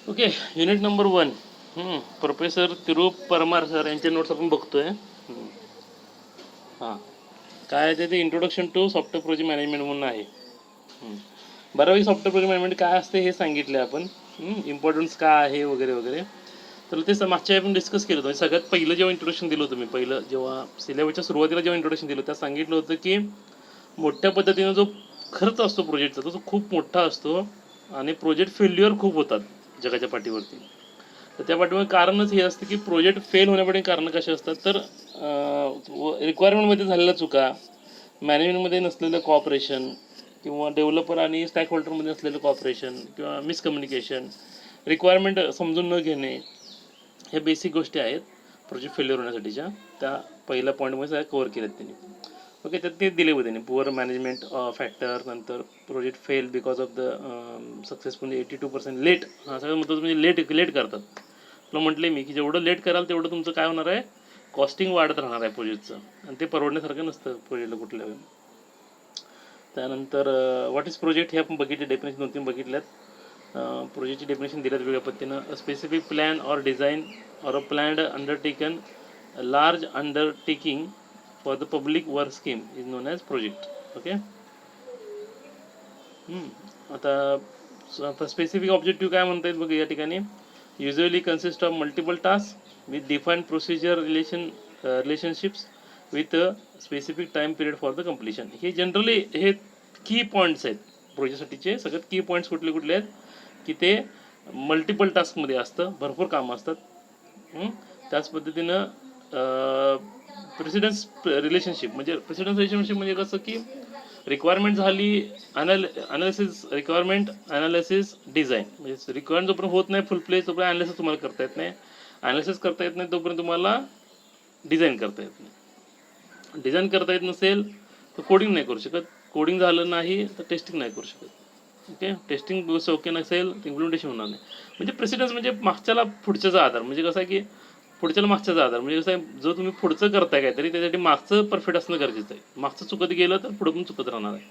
Okay. Unit number 1. Professor Tirup Parmar sir यांचे notes आपण बघतोय. हां, काय आहे ते introduction to software project management म्हणून आहे. बऱ्यापैकी सॉफ्टवेअर प्रोजेक्ट मॅनेजमेंट काय असते हे सांगितले आपण, इम्पॉर्टन्स काय आहे वगैरे वगैरे. तर ते मागच्या आपण डिस्कस केलं होतं. सगळ्यात पहिलं जेव्हा इंट्रोडक्शन दिलं होतं मी, पहिलं जेव्हा सिलेबसच्या सुरुवातीला जेव्हा इंट्रोडक्शन दिलं त्या सांगितलं होतं की मोठ्या पद्धतीनं जो खर्च असतो प्रोजेक्टचा तो खूप मोठा असतो आणि प्रोजेक्ट फेल्युअर खूप होतात जगाच्या पाठीवरती. तर त्या पाठीमागे कारणच हे असतं की प्रोजेक्ट फेल होण्यापाठी कारणं कशी असतात, तर रिक्वायरमेंटमध्ये झालेल्या चुका, मॅनेजमेंटमध्ये नसलेलं कॉपरेशन किंवा डेव्हलपर आणि स्टॅक होल्डरमध्ये असलेलं कॉपरेशन किंवा मिसकम्युनिकेशन, रिक्वायरमेंट समजून न घेणे, ह्या बेसिक गोष्टी आहेत प्रोजेक्ट फेल्युअर होण्यासाठीच्या. त्या पहिल्या पॉईंटमध्ये सगळ्या कव्हर केल्यात त्यांनी. ओके, तर ते दिले होते त्यांनी पुअर मॅनेजमेंट फॅक्टर, नंतर project fail because of the successful 82% late. हा सगळ्यात महत्त्वाचं म्हणजे लेट करतात. तुला म्हटले मी की जेवढं लेट कराल तेवढं तुमचं काय होणार आहे, कॉस्टिंग वाढत राहणार आहे प्रोजेक्टचं, आणि ते परवडण्यासारखं नसतं प्रोजेक्टला कुठल्या वेळी. त्यानंतर व्हॉट इज प्रोजेक्ट हे आपण बघितले, डेफिनेशन 2-3 बघितल्यात. प्रोजेक्टची डेफिनेशन दिल्यात वेगळ्या पद्धतीनं. Specific plan or design or a planned undertaken large undertaking for the public work scheme is non as project. Okay. आता स्पेसिफिक ऑब्जेक्टिव्ह काय म्हणता येत बघ या ठिकाणी. Usually consist of multiple task with defined procedure relationships with specific time period for the completion. हे generally हे की पॉईंट्स आहेत प्रोजेक्टसाठीचे. सगळ्यात की पॉईंट्स कुठले कुठले आहेत की ते मल्टिपल टास्कमध्ये असतं, भरपूर कामं असतात. त्याच पद्धतीनं प्रेसिडेन्स रिलेशनशिप म्हणजे कसं की रिक्वायरमेंट झाली, अनालिसिस, रिक्वायरमेंट अनालिसिस, डिझाईन. म्हणजे रिक्वायरमेंट जोपर्यंत होत नाही फुल प्लेस तोपर्यंत अनालिसिस तुम्हाला करता येत नाही. अनालिसिस करता येत नाही तोपर्यंत तुम्हाला डिझाईन करता येत नाही. डिझाईन करता येत नसेल तर कोडिंग नाही करू शकत. कोडिंग झालं नाही तर टेस्टिंग नाही करू शकत. ओके, टेस्टिंग ओके नसेल तर इम्प्लिमेंटेशन होणार नाही. म्हणजे प्रेसिडेन्स म्हणजे मागच्याला पुढच्याचा आधार. म्हणजे कसं आहे की पुढच्याला मागच्याचा आधार. म्हणजे कसं आहे, जो तुम्ही पुढचं करताय काहीतरी त्यासाठी मागचं परफेक्ट असणं गरजेचं आहे. मागचं चुकत गेलं तर पुढं पण चुकत राहणार आहे.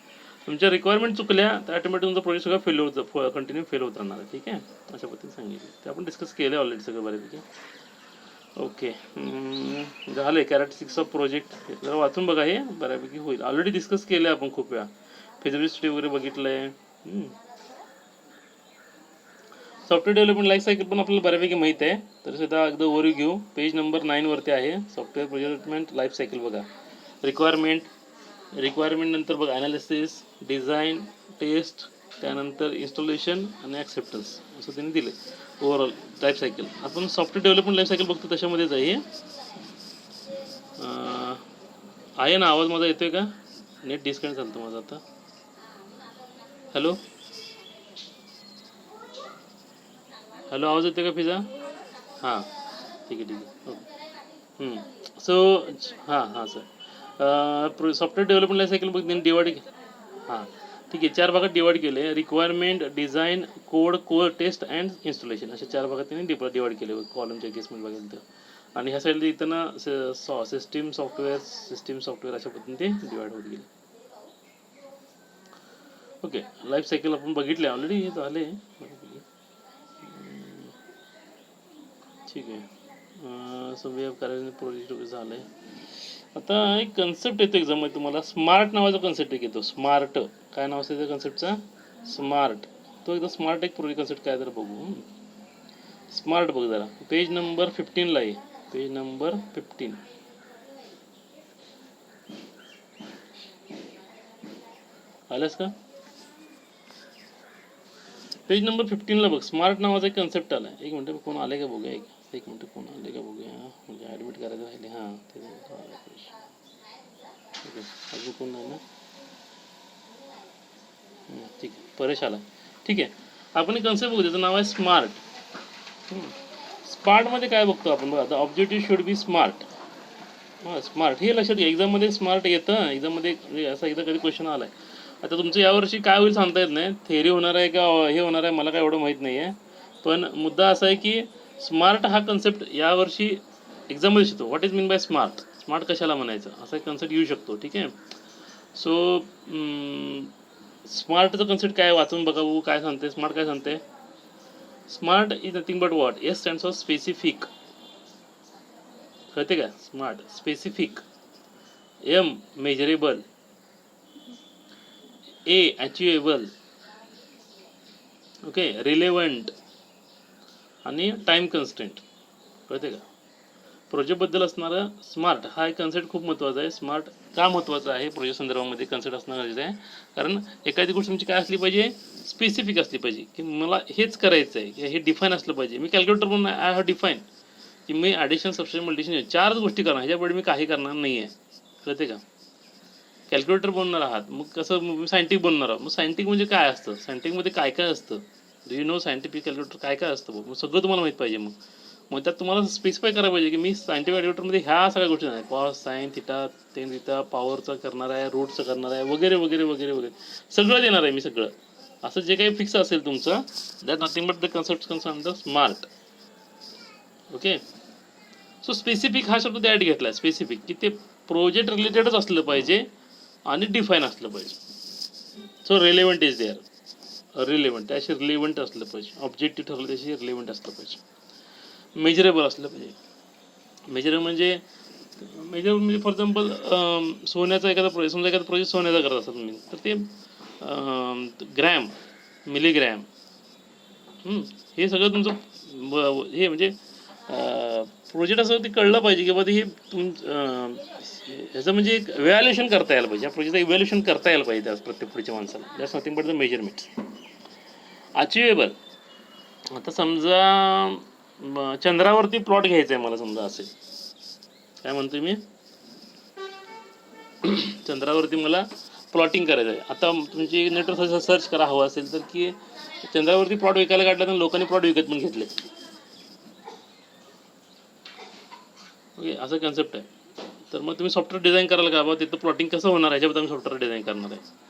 तुमच्या रिक्वायरमेंट चुकल्या तर ऑटोमॅटिक तुमचा प्रोजेक्ट सगळं फेल होतं, कंटिन्यू फेल होत राहणार आहे. ठीक आहे, अशा पद्धतीने सांगितलं. ते आपण डिस्कस केलं आहे ऑलरेडी सगळं बऱ्यापैकी. ओके, झालं कॅरेक्टरिस्टिक्स ऑफ प्रोजेक्ट. जरा वाचून बघा, हे बऱ्यापैकी होईल. ऑलरेडी डिस्कस केलं आहे आपण खूप वेळा. फिजिबिलिटी वगैरे बघितलं आहे. सॉफ्टवेअर डेव्हलपमेंट लाईफ सायकल पण आपल्याला बऱ्यापैकी माहीत आहे. तर सुद्धा अगदी ओव्हरव्ह्यू घेऊ. पेज नंबर 9 वरती आहे सॉफ्टवेअर डेव्हलपमेंट लाईफ सायकल. बघा, रिक्वायरमेंट नंतर बघा ॲनालिसिस, डिझाईन, टेस्ट, त्यानंतर इन्स्टॉलेशन आणि ॲक्सेप्टन्स, असं त्यांनी दिलं ओव्हरऑल लाईफ सायकल. आपण सॉफ्टवेअर डेव्हलपमेंट लाईफ सायकल बघतो त्याच्यामध्येच आहे. आहे ना, आवाज माझा येतोय का? नेट डिस्कनेक्ट चालतं माझं आता. हॅलो हॅलो, आवाज येतो का फिजा? हां, ठीक आहे ओके. सो हां sir, software development life cycle बघ त्यांनी डिवाइड. हां, ठीक आहे, 4 भागात डिवाइड केले. Requirement, design, code test and installation, अशा 4 भागात त्यांनी डिवाइड केले कॉलमच्या केसमध्ये बघायला तर. आणि ह्या साईडला इथं ना सिस्टीम सॉफ्टवेअर अशा पद्धतीने ते डिवाइड होत गेले. ओके, लाईफ सायकल आपण बघितले ऑलरेडी, हे झाले. ठीक आहे, सो वी हॅव करायचं प्रोजेक्ट वगैरे झालं आहे. आता एक कन्सेप्ट येतो एक्झाममध्ये तुम्हाला, स्मार्ट नावाचा कन्सेप्ट एक येतो. स्मार्ट, काय नाव असतं त्या कन्सेप्टचा? स्मार्ट. तो एकदा स्मार्ट एक प्रोजेक्ट कन्सेप्ट काय जरा बघू. स्मार्ट बघ जरा, पेज नंबर 15 ला आहे. पेज नंबर 15 आल्यास का? पेज नंबर 15 ला बघ, स्मार्ट नावाचा एक कन्सेप्ट आला. एक मिनटं, कोण आले का बघूया. एक मिनटं, कोण आले का बघूया. म्हणजे ॲडमिट करायचं राहिले. हां, ते ठीक आहे, अजून कोण नाही ना? ठीक आहे, परेश आला. ठीक आहे, आपण एक कन्सेप्ट बघू, त्याचं नाव आहे स्मार्ट. स्मार्टमध्ये काय बघतो आपण बघा, the objective should be smart. हां, स्मार्ट हे लक्षात घ्या. एक्झाममध्ये स्मार्ट येतं. एक्झाममध्ये म्हणजे असा एकदा कधी क्वेश्चन आला आहे. आता तुमचं यावर्षी काय होईल सांगता येत नाही. थेअरी होणार आहे का हे होणार आहे मला काय एवढं माहीत नाही आहे. पण मुद्दा असा आहे की स्मार्ट हा कन्सेप्ट यावर्षी एक्झाममध्ये शिकतो. What is mean by smart, smart कशाला म्हणायचं, असा एक कन्सेप्ट येऊ शकतो. ठीक आहे, सो स्मार्टचं कन्सेप्ट काय वाचून बघा, काय सांगते स्मार्ट, काय सांगते. Smart is nothing but what? S stands for specific. कळते का? स्मार्ट स्पेसिफिक, एम मेजरेबल, ए अचिवेबल, ओके, रिलेव्हंट आणि टाइम कन्स्टेंट. कळते का? प्रोजेक्टबद्दल असणारा स्मार्ट हा एक कन्सेप्ट खूप महत्त्वाचा आहे. स्मार्ट का महत्त्वाचा आहे प्रोजेक्ट संदर्भामध्ये कन्सेप्ट असणं गरजेचं आहे? कारण एखादी गोष्ट तुमची काय असली पाहिजे? स्पेसिफिक असली पाहिजे, की मला हेच करायचं आहे, की हे डिफाईन असलं पाहिजे. मी कॅल्क्युलेटर म्हणून आय हॅव डिफाईन की मी ॲडिशन, सबस्ट्रॅक्शन, मल्टिप्लिकेशन 4च गोष्टी करणार, ह्याच्यापुढे मी काही करणार नाही आहे. कळते का? कॅल्क्युलेटर बनणार आहात, मग कसं मी सायंटिस्ट बनणार आहोत. मग सायंटिस्ट म्हणजे काय असतं? सायंटिस्टमध्ये काय काय असतं? Do you know scientific calculator काय काय असतं? मग सगळं तुम्हाला माहीत पाहिजे. मग त्यात तुम्हाला स्पेसिफाय करायला पाहिजे की मी सायंटिफिक कॅल्क्युलेटरमध्ये ह्या सगळ्या गोष्टी नाही, cos, sine, theta, tan theta, पॉवरचं करणार आहे, रूटचं करणार आहे, वगैरे वगैरे वगैरे वगैरे सगळं देणार आहे मी. सगळं असं जे काही फिक्स असेल तुमचं, that nothing but the concept concern the smart. Okay. So specific हा शब्द त्यासाठी घेतला, स्पेसिफिक, की ते प्रोजेक्ट रिलेटेडच असलं पाहिजे आणि डिफाईन असलं पाहिजे. So relevant is there. Relevant त्याशी रिलेव्हंट असलं पाहिजे. ऑब्जेक्टिव्ह ठरलं त्याशी रिलेव्हंट असलं पाहिजे. मेजरेबल असलं पाहिजे. मेजर म्हणजे फॉर एक्झाम्पल सोन्याचा एखादा प्रोजेक्ट, समजा एखादा प्रोजेक्ट सोन्याचा करत असाल तुम्ही, तर ते ग्रॅम, मिलीग्रॅम, हे सगळं तुमचं हे म्हणजे प्रोजेक्ट असं ते कळलं पाहिजे की बाबा हे ह्याचं म्हणजे एक इव्हॅल्युएशन करता यायला पाहिजे. या प्रोजेक्टचं इव्हॅल्युएशन करता यायला पाहिजे त्या प्रत्येक पुढच्या माणसाला. That's nothing but the measurement. Achievable. आता समजा चंद्रावरती प्लॉट घ्यायचा आहे मला, समजा असेल, काय म्हणतोय मी, चंद्रावरती मला प्लॉटिंग करायचं आहे. आता तुमची नेटवर सर्च करा हवं असेल तर, की चंद्रावरती प्लॉट विकायला काढला तर लोकांनी प्लॉट विकत पण घेतले. ओके, असं कन्सेप्ट आहे. तर मग तुम्ही सॉफ्टवेअर डिझाईन कराल का बाबा तिथं प्लॉटिंग कसं होणार ह्याच्याबद्दल आम्ही सॉफ्टवेअर डिझाईन करणार आहे.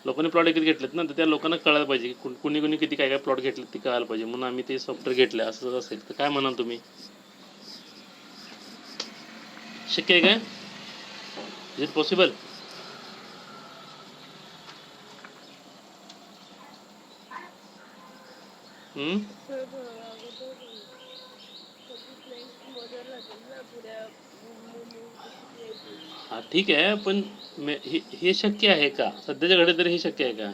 लोकांनी प्लॉट विकत घेतलेत ना, तर त्या लोकांना कळायला पाहिजे की कुणी कुणी किती काय काय प्लॉट घेतले ते कळायला पाहिजे. म्हणून आम्ही ते सॉफ्टवेअर घेतले. असं जर असेल तर काय म्हणाल तुम्ही? शक्य आहे काय? Is it possible? हा ठीक आहे, पण हे शक्य आहे का सध्याच्या घडीत तरी? हे शक्य आहे का?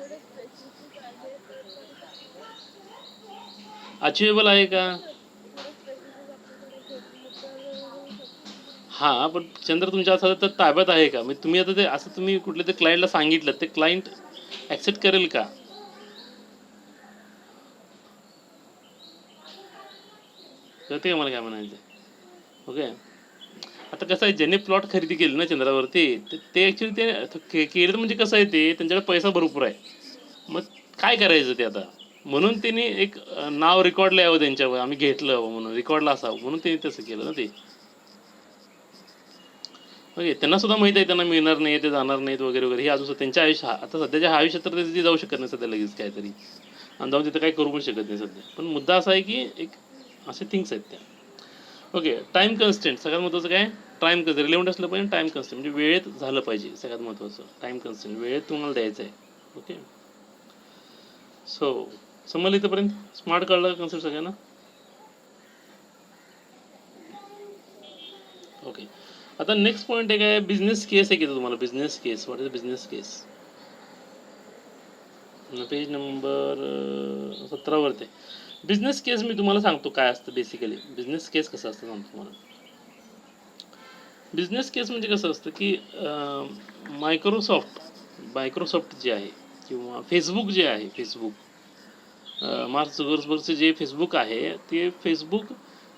अचिवेबल आहे का? हा, पण चंद्र तुमच्या असं तर ताब्यात आहे का? म्हणजे तुम्ही आता ते असं तुम्ही कुठल्या ते क्लायंटला सांगितलं, ते क्लायंट ॲक्सेप्ट करेल का? कळते का मला काय म्हणायचं? ओके. आता कसं आहे, ज्यांनी प्लॉट खरेदी केली ना चंद्रावरती, ते ॲक्च्युली ते केलं म्हणजे कसं आहे, ते त्यांच्याकडे पैसा भरपूर आहे. मग काय करायचं ते आता? म्हणून त्यांनी एक नाव रेकॉर्डला यावं त्यांच्यावर, आम्ही घेतलं म्हणून रेकॉर्डला असावं म्हणून त्यांनी तसं केलं ना ते. ओके, त्यांना सुद्धा माहिती आहे त्यांना मिळणार नाही, ते जाणार नाहीत वगैरे वगैरे. हे अजून त्यांच्या आयुष्य, आता सध्याच्या आयुष्यात तर ते जाऊ शकत नाही सध्या लगेच काहीतरी, आणि जाऊन तिथं काही करू पण शकत नाही सध्या. पण मुद्दा असा आहे की एक असे थिंग्स आहेत त्या. ओके. टाईम कन्स्टेंट सगळ्यात महत्त्वाचं काय? टाईम कन्स्टेंट रिलेव्हंट असलं पाहिजे. टाईम कन्स्टेंट म्हणजे वेळेत झालं पाहिजे, सगळ्यात महत्त्वाचं. टाईम कन्स्टेंट वेळेत तुम्हाला द्यायचं आहे. ओके. सो समजलं इथंपर्यंत? स्मार्ट कळलं कन्सेप्ट सगळ्यांना? ओके. आता नेक्स्ट पॉईंट आहे काय? बिझनेस केस आहे की तुम्हाला business case. What is business case? Page number 17वरती. बिझनेस केस मी तुम्हाला सांगतो काय असतं बेसिकली. बिझनेस केस कसं असतं सांगतो तुम्हाला. बिझनेस केस म्हणजे कसं असतं की मायक्रोसॉफ्ट जे आहे किंवा फेसबुक जे आहे, मार्क झुकरबर्गचं जे फेसबुक आहे, ते फेसबुक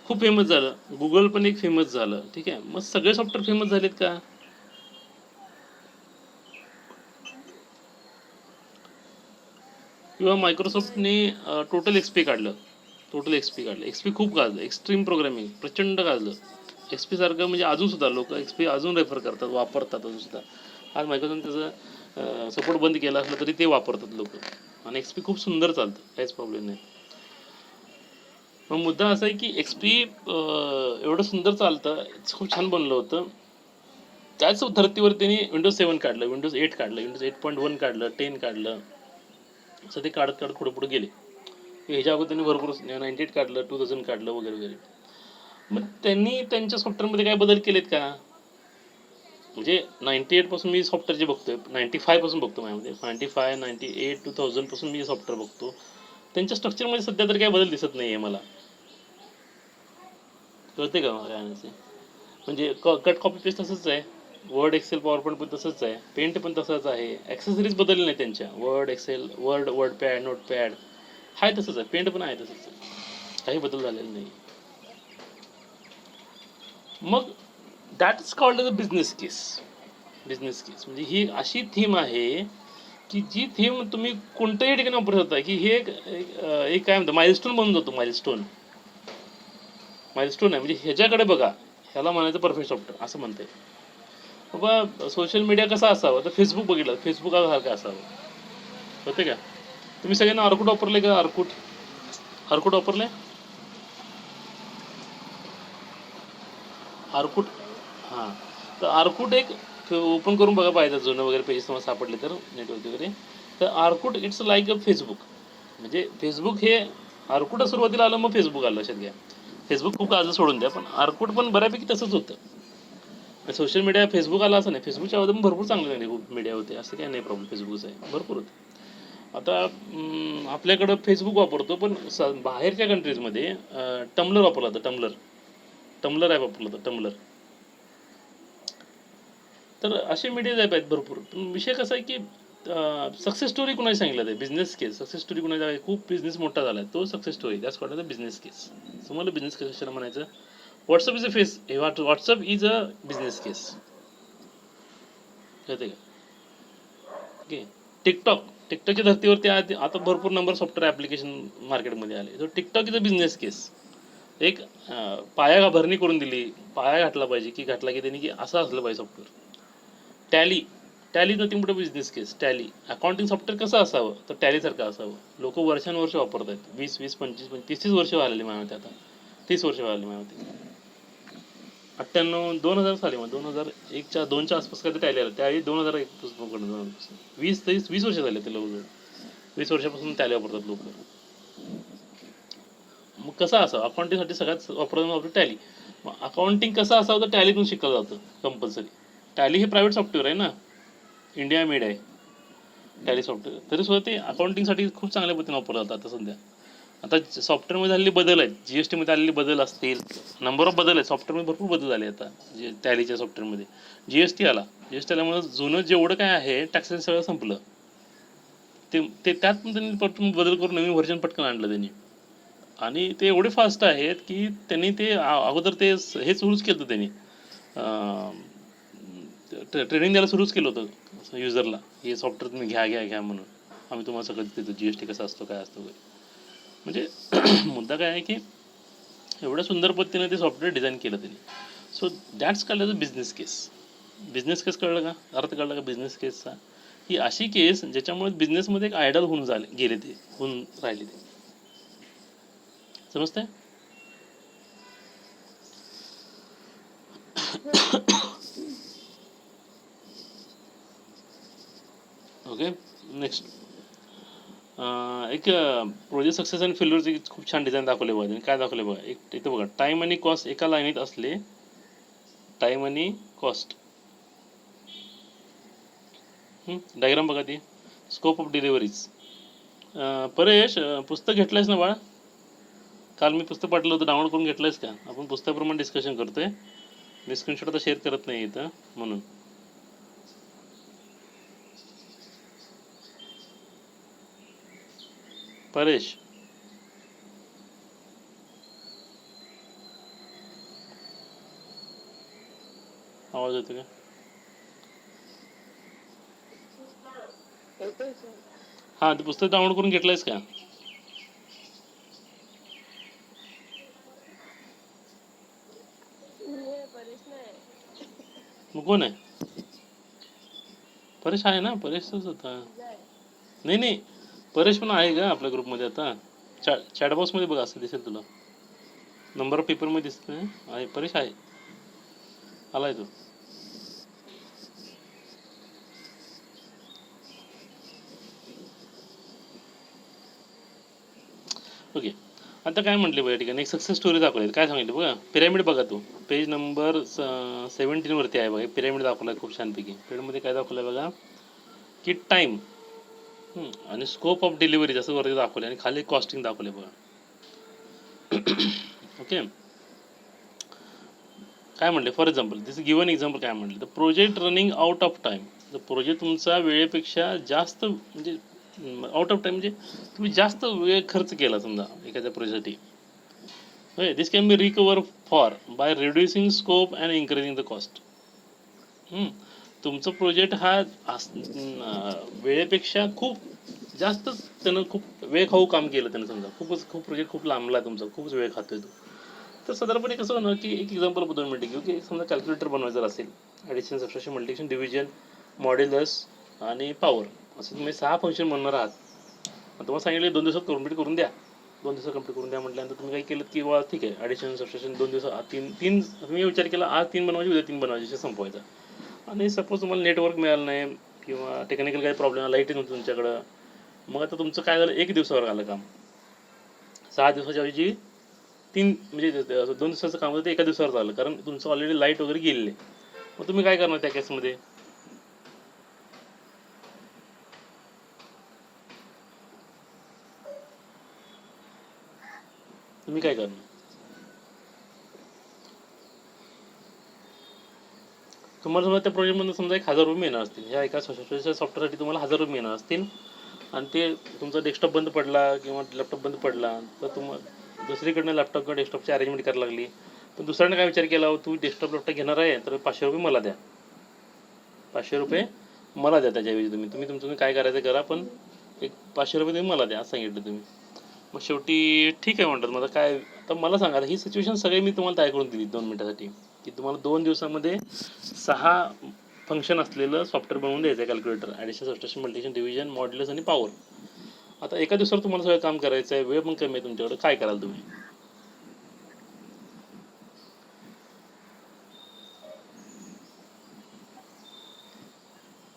खूप फेमस झालं. गुगल पण एक फेमस झालं. ठीक आहे. मग सगळे सॉफ्टवेअर फेमस झालेत का? किंवा मायक्रोसॉफ्टने टोटल एक्सपी काढलं. एक्सपी खूप गाजलं. एक्स्ट्रीम प्रोग्रामिंग प्रचंड गाजलं. एक्सपी सारखं म्हणजे अजून सुद्धा लोक एक्सपी अजून रेफर करतात, वापरतात अजून सुद्धा. आज मायक्रोसॉफ्ट त्याचं सपोर्ट बंद केला असलं तरी ते वापरतात लोक, आणि एक्सपी खूप सुंदर चालतं, काहीच प्रॉब्लेम नाही. मग मुद्दा असा आहे की एक्सपी एवढं सुंदर चालतं, खूप छान बनलं होतं. त्याच धर्तीवर त्यांनी विंडोज 7 काढलं, विंडोज 8 काढलं, विंडोज 8.1 काढलं, 10 काढलं. असं ते काढत काढत पुढे पुढे गेले. ह्याच्या अगोदर त्यांनी भरपूर 98 काढलं, 2000 काढलं वगैरे वगैरे. मग त्यांनी त्यांच्या सॉफ्टवेअरमध्ये काय बदल केलेत का? म्हणजे 98 पासून मी सॉफ्टवेअर जे बघतोय, 95 पासून बघतो माझ्यामध्ये, 95, 98, 2000 पासून मी सॉफ्टवेअर बघतो. त्यांच्या स्ट्रक्चरमध्ये सध्या तर काही बदल दिसत नाही आहे मला. कळते का मला काय म्हणायचं? म्हणजे कट कॉपी पेस्ट तसंच आहे, वर्ड एक्सेल पॉवर पॉईंट पण तसंच आहे, पेंट पण तसंच आहे, ॲक्सेसरीज बदलले नाही त्यांच्या. Word Excel, word pad, note pad आहे तसंच आहे, पेंट पण आहे तसंच आहे, काही बदल झालेला नाही. मग that is called the business case. Business case म्हणजे ही अशी थीम आहे की जी थीम तुम्ही कोणत्याही ठिकाणी वापरू शकता, की हे एक काय म्हणतं माइलस्टोन बनून जातो. माइलस्टोन आहे म्हणजे ह्याच्याकडे बघा, ह्याला म्हणायचं परफेक्ट सॉफ्टवेअर असं म्हणते. बाबा सोशल मीडिया कसा असावा, तर फेसबुक बघितलं, फेसबुक सारखं असावं. होते का? तुम्ही सगळ्यांना अर्कुट वापरले का? अर्कुट वापरले? अर्कुट, हां. तर अर्कुट एक ओपन करून बघा पाहिजे, जुनं वगैरे पेजेस तुम्हाला सापडले तर नेटवर्क वगैरे. तर अर्कुट इट्स लाईक अ फेसबुक. म्हणजे फेसबुक हे अर्कुट सुरुवातीला आलं, मग फेसबुक आलं. लक्षात घ्या, फेसबुक खूप आज सोडून द्या, पण अर्कुट पण बऱ्यापैकी तसंच होतं. सोशल मीडिया फेसबुक आला असं नाही, फेसबुकच्या अगोदर पण भरपूर चांगले चांगले मीडिया होते, असं काही नाही प्रॉब्लेम. फेसबुकचं आहे भरपूर होते. आता आपल्याकडं फेसबुक वापरतो, पण बाहेरच्या कंट्रीजमध्ये टम्लर वापरला जातं. टम्लर ॲप वापरलं जातं, टम्लर. तर असे मीडियाज ॲप आहेत भरपूर. पण विषय कसा आहे की सक्सेस स्टोरी कुणाची सांगितलं आहे, बिझनेस केस. सक्सेस स्टोरी कुणाची आहे, खूप बिझनेस मोठा झाला आहे, तो success story. That's called the business case. तुम्हाला बिझनेस केस कशाला म्हणायचं? WhatsApp is a face, WhatsApp is a business case. कळते का? ओके. टिकटॉकच्या धर्तीवरती आता भरपूर नंबर सॉफ्टवेअर ॲप्लिकेशन मार्केटमध्ये आले. तर टिकटॉक इज अ बिझनेस केस. एक पाया भरणी करून दिली, पाया घातला पाहिजे, की घातला की त्यांनी की असं असलं पाहिजे software. Tally nothing but business case. Tally accounting software कसं असावं, तर टॅलीसारखं असावं. लोक वर्षानुवर्ष वापरत आहेत, 20-20, 25-25, 30 वर्ष व्हायला माझ्या आता, 30 वर्ष व्हायला माझ्या. 98, 2000 साली, मग 2001च्या 2च्या आसपास काय टॅली आलं. त्यावेळी 2001 पासून 20 वर्ष झाले ते लोक. 20 वर्षापासून टॅली वापरतात लोक. मग कसं असावं अकाउंटिंगसाठी? सगळ्यात वापरत टॅली. मग अकाउंटिंग कसं असावं, तर टॅलीतून शिकलं जातं कंपल्सरी. टॅली हे प्रायव्हेट सॉफ्टवेअर आहे ना, इंडिया मेड आहे टॅली सॉफ्टवेअर. तरी सुद्धा ते अकाउंटिंगसाठी खूप चांगल्या पद्धतीने वापरलं जातं. आता सध्या आता सॉफ्टवेअरमध्ये झालेले बदल आहेत, जीएसटीमध्ये आलेले बदल असतील, नंबर ऑफ बदल आहेत. सॉफ्टवेअरमध्ये भरपूर बदल झाले आता. जे टॅलीच्या सॉफ्टवेअरमध्ये जीएसटी आल्यामुळे जुनं जेवढं काय आहे टॅक्सेस सगळं संपलं. ते त्यात पण त्यांनी पटकन बदल करून नवीन व्हर्जन पटकन आणलं त्यांनी. आणि ते एवढे फास्ट आहेत की त्यांनी ते अगोदर ते हे सुरूच केलं होतं त्यांनी, ट्रेनिंग द्यायला सुरूच केलं होतं युजरला, हे सॉफ्टवेअर तुम्ही घ्या म्हणून, आम्ही तुम्हाला सगळं देतो, जीएसटी कसा असतो काय असतो वगैरे. म्हणजे मुद्दा काय आहे की एवढ्या सुंदर पद्धतीने ते सॉफ्टवेअर डिझाईन केलं त्यांनी. So that's called as a business case. Business case कळलं का? अर्थ कळला का बिझनेस केसचा? ही अशी केस ज्याच्यामुळे बिझनेसमध्ये एक आयडल होऊन गेले, ते होऊन राहिले ते. समजतंय? ओके. नेक्स्ट एक प्रोजेक्ट सक्सेस आणि फेल्युअरचे खूप छान डिझाईन दाखवले बघा. काय दाखवले बघा, एक इथं बघा, टाईम आणि कॉस्ट एका लाईनीत असले. टाईम आणि कॉस्ट डायग्राम बघा ती. Scope of deliveries. परेश, पुस्तक घेतलंयस ना बाळा? काल मी पुस्तक पाठवलं होतं, डाउनलोड करून घेतलंयस का? आपण पुस्तकाप्रमाणे डिस्कशन करतोय. मी स्क्रीनशॉट आता शेअर करत नाही इथं म्हणून. परेश, आवाज येतो का? हां, ते पुस्तक डाउनलोड करून घेतलंयस का? मग कोण आहे? परेश आहे ना, परेशच होता. नाही, परेश पण आहे का आपल्या ग्रुपमध्ये आता? चॅटबॉक्समध्ये बघा, असं दिसेल तुला. नंबर ऑफ पेपरमध्ये दिसत आहे, परेश आहे, आलाय तो. ओके. आता काय म्हटले बघा ठिकाणी एक सक्सेस स्टोरी दाखवली. काय सांगितलं बघा, पिरामिड बघा तो पेज नंबर 17 वरती आहे बघा. पिरामिड दाखवला खूप छानपैकी. पिरामिडमध्ये काय दाखवलं बघा की टाईम आणि स्कोप ऑफ डिलिव्हरी असं वरती दाखवले आणि खाली कॉस्टिंग दाखवले बघा. ओके. काय म्हटले for example this given example काय म्हटलं, the project running out of time. The project तुमचा वेळेपेक्षा जास्त म्हणजे आउट ऑफ टाईम म्हणजे तुम्ही जास्त वेळ खर्च केला समजा एखाद्या प्रोजेक्टसाठी. Okay. This can be recover for by reducing scope and increasing the cost. तुमचा प्रोजेक्ट हा वेळेपेक्षा खूप जास्तच त्यानं खूप वेळ खाऊ काम केलं त्यानं समजा. खूप प्रोजेक्ट खूप लांबला तुमचा, खूपच वेळ खातोय तो. तर साधारणपणे कसं होणार की एक एक्झाम्पल 2 मिनिटं घेऊ की समजा कॅल्क्युलेटर बनवायचं असेल, addition subtraction multiplication division modulus आणि पॉवर असं तुम्ही 6 फंक्शन म्हणणार आहात. तुम्हाला सांगितले 2 दिवसात कंप्लीट करून द्या. 2 दिवसात कंप्लीट करून द्या म्हटल्यानंतर तुम्ही काय केलं की वा ठीक आहे ॲडिशन सबट्रॅक्शन 2 दिवसात तीन तुम्ही विचार केला आज 3 बनवायचे उद्या 3 बनवायचे संपवायचा. आणि सपोज तुम्हाला नेटवर्क मिळालं नाही किंवा टेक्निकल काही प्रॉब्लेम आला, लाईट नव्हती तुमच्याकडं, मग आता तुमचं काय झालं 1 दिवसावर आलं काम. 6 दिवसाच्या ऐवजी 3 म्हणजे 2 दिवसाचं काम होतं ते 1 दिवसावर झालं कारण तुमचं ऑलरेडी लाईट वगैरे गेलेले. मग तुम्ही काय करणार त्या केसमध्ये? तुम्ही काय करणार? तुम्हाला समजा त्या प्रोजेक्टमधून समजा 1,000 रुपये मिळणार असतील. ह्या एका सॉफ्टवेअरसाठी तुम्हाला 1,000 रुपये मिळणार असतील आणि ते तुमचा डेस्कटॉप बंद पडला किंवा लॅपटॉप बंद पडला तर तुम्हाला दुसरीकडनं लॅपटॉप किंवा डेस्कटॉपची अरेंजमेंट करायला लागली. पण दुसऱ्यानं काय विचार केला, तू डेस्कटॉप लॅपटॉप घेणार आहे तर 500 रुपये मला द्या. 500 रुपये मला द्या त्याच्याऐवजी तुम्ही तुमचं काय करायचं करा, पण एक 500 रुपये तुम्ही मला द्या असं सांगितलं तुम्ही. मग शेवटी ठीक आहे म्हणतात. मला काय तर मला सांगा ही सिच्युएशन सगळी मी तुम्हाला तयार करून दिली 2 मिनिटासाठी की तुम्हाला 2 दिवसामध्ये 6 फंक्शन असलेलं सॉफ्टवेअर बनवून द्यायचं आहे calculator, addition subtraction multiplication division modulus आणि पॉवर. आता एका दिवसावर तुम्हाला सगळं काम करायचं आहे, वेळ पण कमी आहे तुमच्याकडे, काय कराल तुम्ही?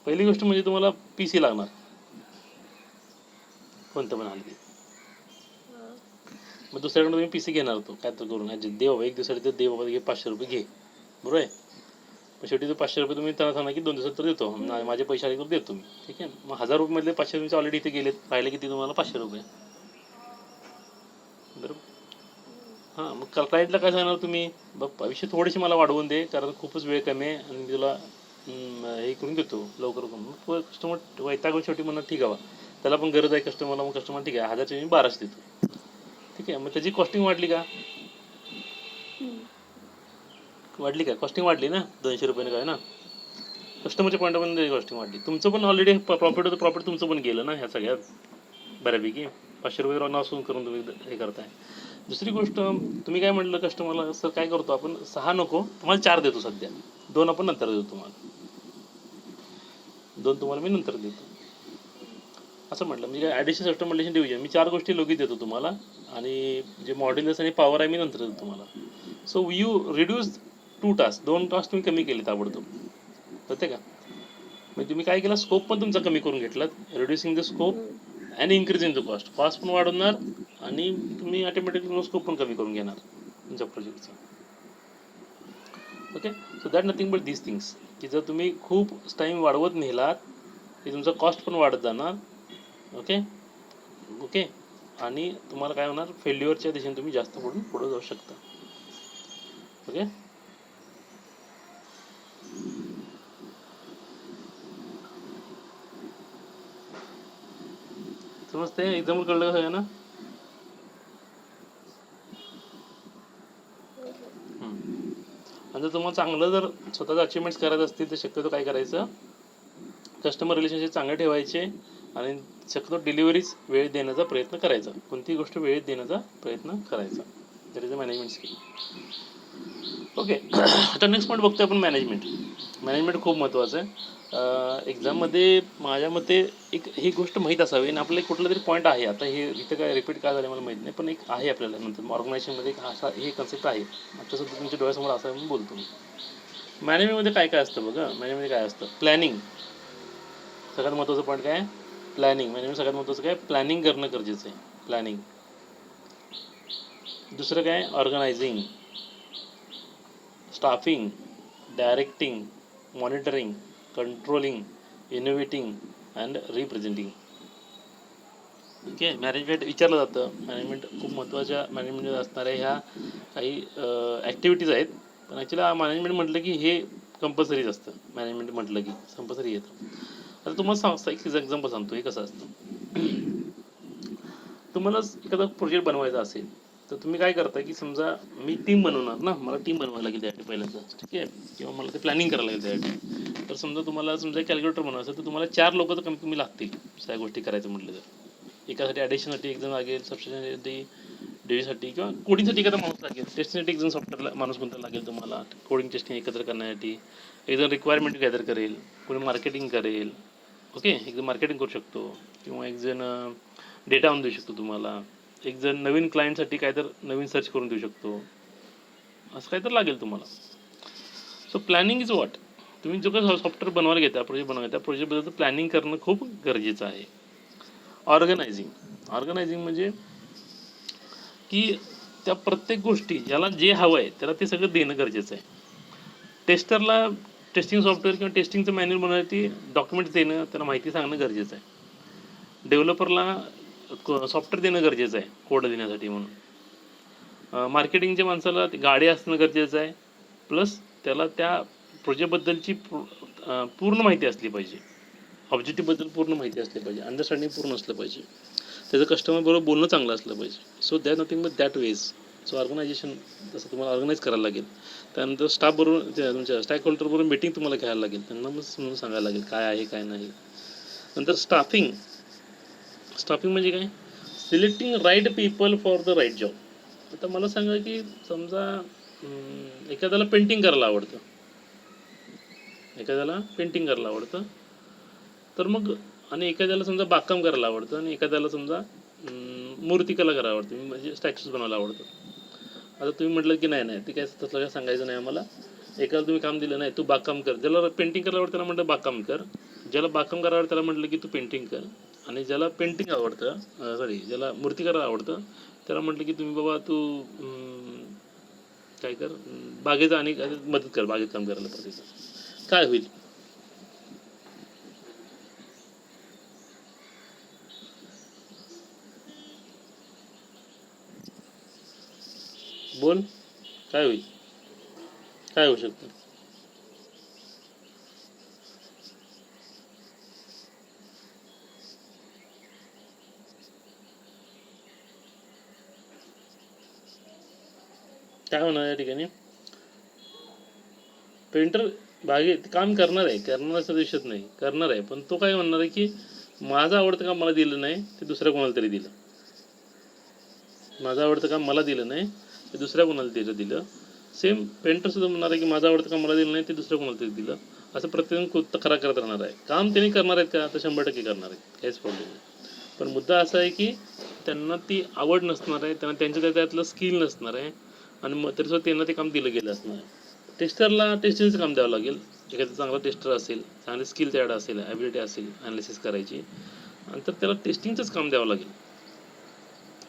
पहिली गोष्ट म्हणजे तुम्हाला PC लागणार कोणतं पण आलं. मग दुसऱ्याकडे तुम्ही PC घेणार होतो काय तर करून दे बाबा 1 दिवसासाठी तर दे बाबा घे 500 रुपये घे, बरोबर आहे. मग शेवटी तो 500 रुपये तुम्ही त्यांना सांगा की 2 दिवसात तर देतो, माझे पैसे आले तर देतो मी, ठीक आहे. मग 1,000 रुपये मधले 500 तुमचे ऑलरेडी इथे गेलेत, राहिले किती तुम्हाला 500 रुपये, बरोबर. हां मग क्लायंटला काय सांगणार तुम्ही, बघ पैसे थोडेसे मला वाढवून दे कारण खूपच वेळ कमी आहे आणि मी तुला हे करून देतो लवकर करून. मग कस्टमर वैतागून शेवटी म्हणणार ठीक आहे, त्याला पण गरज आहे कस्टमरला. मग कस्टमर ठीक आहे 1,000चे मी 1200 देतो, ठीक आहे. मग त्याची कॉस्टिंग वाढली का? वाढली का? कॉस्टिंग वाढली ना, 200 रुपयाने काय ना, कस्टमरच्या पॉईंटमध्ये कॉस्टिंग वाढली. तुमचं पण ऑलरेडी प्रॉफिट होतं, प्रॉफिट तुमचं पण गेलं ना ह्या सगळ्यात बऱ्यापैकी. 500 रुपये नसून करून तुम्ही हे करताय. दुसरी गोष्ट तुम्ही काय म्हटलं कस्टमरला, सर काय करतो आपण 6 नको तुम्हाला 4 देतो सध्या, 2 आपण नंतर देतो तुम्हाला, 2 तुम्हाला मी नंतर देतो असं म्हटलं. म्हणजे काय ॲडिशन सबट्रॅक्शन मल्टिप्लिकेशन डिव्हिजन मी 4 गोष्टी लगेच देतो तुम्हाला आणि जे मॉड्युलस आणि पॉवर आहे मी नंतर देतो तुम्हाला. So you reduce 2 task, 2 task तुम्ही कमी केले ताबडतोब, कळते का? म्हणजे तुम्ही काय केलं, स्कोप पण तुमचा कमी करून घेतला, reducing the scope and increasing the cost. Cost पण वाढवणार आणि तुम्ही ऑटोमॅटिकली स्कोप पण कमी करून घेणार तुमच्या प्रोजेक्टचा. Okay. So that nothing but these things की जर तुम्ही खूप टाईम वाढवत नेलात की तुमचा कॉस्ट पण वाढत जाणार. Okay okay. आणि तुम्हाला काय होणार, फेल्युअरच्या दिशेने तुम्ही जास्त पुढे जाऊ शकता. ओके. समजते एक्झाम्पल कळलं का सगळ्यांना? आणि जर तुम्हाला चांगलं जर स्वतःचं अचिव्हमेंट्स करायचं असतील तर शक्यतो काय करायचं, कस्टमर रिलेशनशिप चांगले ठेवायचे आणि शक्यतो डिलिव्हरीज वेळेत देण्याचा प्रयत्न करायचा, कोणतीही गोष्ट वेळेत देण्याचा प्रयत्न करायचा. That is a management skill. Okay. आता नेक्स्ट पॉईंट बघतोय आपण मॅनेजमेंट. मॅनेजमेंट खूप महत्त्वाचं आहे. एक्झाममध्ये माझ्या मते एक ही गोष्ट माहीत असावी आणि आपल्याला कुठला तरी पॉईंट आहे, आता हे इथं काय रिपीट काय झालं मला माहीत नाही, पण एक आहे आपल्याला नंतर ऑर्गनायझेशनमध्ये एक असा हे कन्सेप्ट आहे. आता सुद्धा तुमच्या डोळ्यासमोर असं मी बोलतो. मॅनेजमेंटमध्ये काय काय असतं बघा, मॅनेजमेंटमध्ये काय असतं, प्लॅनिंग. सगळ्यात महत्त्वाचं पॉईंट काय आहे, प्लॅनिंग. मॅनेजमेंट सगळ्यात महत्त्वाचं काय, प्लॅनिंग करणं गरजेचं आहे. प्लॅनिंग दुसरं काय, organising, staffing, directing, monitoring, controlling, innovating and representing. ठीक आहे. मॅनेजमेंट विचारलं जातं. मॅनेजमेंट खूप महत्त्वाच्या मॅनेजमेंटमध्ये असणाऱ्या ह्या काही ॲक्टिव्हिटीज आहेत. पण ॲक्च्युली मॅनेजमेंट म्हटलं की हे कंपल्सरीच असतं. मॅनेजमेंट म्हटलं की कंपल्सरी येतं. आता तुम्हाला एक एक्झाम्पल सांगतो हे कसं असतं. तुम्हाला एखादा प्रोजेक्ट बनवायचा असेल तर तुम्ही काय करता की समजा मी टीम बनवणार ना, मला टीम बनवायला लागेल त्यासाठी पहिल्यांदा. ठीक आहे. किंवा मला ते प्लॅनिंग करायला लागेल त्यासाठी. तर समजा तुम्हाला कॅल्क्युलेटर बनवायचं तर तुम्हाला 4 लोक तर कमी कमी लागतील सगळ्या गोष्टी करायचं म्हटलं तर. एकासाठी ॲडिशनसाठी एक जण लागेल, सबस्टिट्यूशनसाठी, डेलीसाठी किंवा कोडिंगसाठी एखादा माणूस लागेल, टेस्टिंगसाठी एक जण सॉफ्टवेअरला माणूस कोणता लागेल तुम्हाला, कोडिंग टेस्टिंग एकत्र करण्यासाठी. एक जण रिक्वायरमेंट गॅदर करेल, कोणी मार्केटिंग करेल. ओके. एक जण मार्केटिंग करू शकतो किंवा एक जण डेटा आणून देऊ शकतो तुम्हाला. एक जण नवीन क्लायंटसाठी काय तर नवीन सर्च करून देऊ शकतो. असं काय तर लागेल तुम्हाला. So planning is what. तुम्ही जो काही सॉफ्टवेअर बनवायला घेता, प्रोजेक्ट बनवायला घेता, प्रोजेक्टबद्दल प्लॅनिंग करणं खूप गरजेचं आहे. ऑर्गनायझिंग म्हणजे की त्या प्रत्येक गोष्टी ज्याला जे हवं आहे त्याला ते सगळं देणं गरजेचं आहे. टेस्टरला टेस्टिंग सॉफ्टवेअर किंवा टेस्टिंगचं मॅन्युअल बनवण्यासाठी डॉक्युमेंट्स देणं, त्याला माहिती सांगणं गरजेचं आहे. डेव्हलपरला सॉफ्टवेअर देणं गरजेचं आहे कोड देण्यासाठी म्हणून. मार्केटिंगच्या माणसाला गाडी असणं गरजेचं आहे. प्लस त्याला त्या प्रोजेक्टबद्दलची पूर्ण माहिती असली पाहिजे. ऑब्जेक्टिव्हबद्दल पूर्ण माहिती असली पाहिजे. अंडरस्टँडिंग पूर्ण असलं पाहिजे. त्याचं कस्टमर बरोबर बोलणं चांगलं असलं पाहिजे. So that nothing but that ways. So organisation तसं तुम्हाला ऑर्गनाईज करायला लागेल. त्यानंतर स्टाफ बरोबर तुमच्या स्टॅक होल्डरबरोबर मीटिंग तुम्हाला घ्यायला लागेल. त्यांना मग समजून सांगायला लागेल काय आहे काय नाही. नंतर स्टाफिंग म्हणजे काय, selecting right people for the right job. आता मला सांगा की समजा एखाद्याला पेंटिंग करायला आवडतं, तर मग आणि एखाद्याला समजा बागकाम करायला आवडतं आणि एखाद्याला समजा मूर्तिकला करायला आवडतं, म्हणजे स्टॅच्यूज बनवायला आवडतं. आता तुम्ही म्हटलं की नाही ते काय तसलं काय सांगायचं नाही आम्हाला. एकाला तुम्ही काम दिलं, नाही तू बागकाम कर. ज्याला पेंटिंग करायला आवडतं त्याला म्हटलं बागकाम कर. ज्याला बागकाम करायला आवडतं त्याला म्हटलं की तू पेंटिंग कर. आणि ज्याला पेंटिंग आवडतं, ज्याला मूर्ती करायला आवडतं त्याला म्हटलं की तुम्ही बाबा तू काय कर, बागेचा आणि मदत कर, बागेत काम करायला पाहिजे. काय होईल? बोल, काय होईल? काय होऊ शकतं? काय होणार या ठिकाणी? पेंटर बागेत काम करणार असं दिसत नाही, करणार आहे. पण तो काय म्हणणार आहे की माझं आवडतं काम मला दिलं नाही ते दुसऱ्या कोणाला तरी दिलं. माझं आवडतं काम मला दिलं नाही ते दुसऱ्या कोणाला तरी दिलं. सेम पेंटर सुद्धा म्हणणार आहे की माझं आवडतं काम मला दिलं नाही ते दुसऱ्या कोणाला तरी दिलं. असं प्रत्येक तक्रार करत राहणार आहे. काम त्यांनी करणार आहेत का, तर 100% करणार आहेत, काहीच प्रॉब्लेम नाही. पण मुद्दा असा आहे की त्यांना ती आवड नसणार आहे, त्यांना त्यांच्या त्यातलं स्किल नसणार आहे. आणि मग तरीसुद्धा त्यांना ते काम दिलं गेलं असणार आहे. टेस्टरला टेस्टिंगचं काम द्यावं लागेल. एखादा चांगला टेस्टर असेल, चांगले स्किल त्याकडे असेल, ॲबिलिटी असेल ॲनालिसिस करायची, नंतर त्याला टेस्टिंगचंच काम द्यावं लागेल.